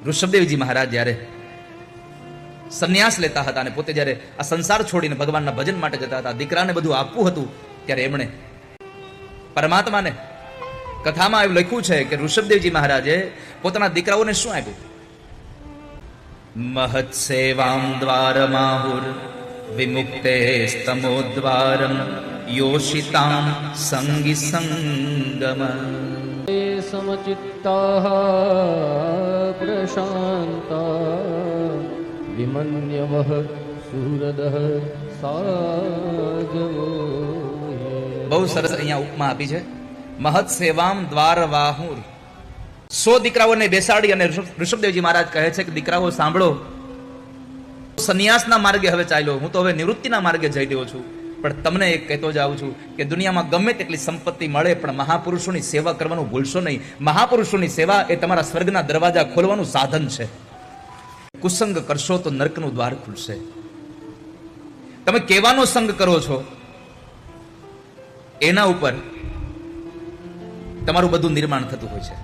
ઋષભદેવજી મહારાજ જ્યારે સંન્યાસ લેતા હતા અને પોતે જ્યારે આ સંસાર છોડીને ભગવાનના ભજન માટે જતા હતા, દીકરાને બધું આપવું હતું, ત્યારે એમણે પરમાત્માને કથામાં એવું લખ્યું છે કે ઋષભદેવજી મહારાજે પોતાના દીકરાઓને શું આપ્યું? મહત સેવામ દ્વારમાહુર વિમુક્તે સ્તમોદ્વારમ યોષિતામ સંગી સંગમ સમચિત્તાઃ પ્રશાંતા વિમન્યવઃ સુહૃદઃ સાધવો. બહુ સરસ અહીંયા ઉપમા આપી છે. મહત સેવામ દ્વારવાહુર. 100 દીકરાઓને બેસાડી અને ઋષભદેવજી મહારાજ કહે છે કે દીકરાઓ સાંભળો, સંન્યાસના માર્ગે હવે ચાલ્યો, હું તો હવે નિવૃત્તિના માર્ગે જઈ રહ્યો છું, પણ તમને એક કહેતો જાઉં છું કે દુનિયામાં ગમે તેટલી સંપત્તિ મળે પણ મહાપુરુષોની સેવા કરવાનું ભૂલશો નહીં. મહાપુરુષોની સેવા એ તમારા સ્વર્ગના દરવાજા ખોલવાનું સાધન છે. કુસંગ કરશો તો નર્કનું દ્વાર ખુલશે. તમે કેવાનો સંગ કરો છો એના ઉપર તમારું બધું નિર્માણ થતું હોય છે.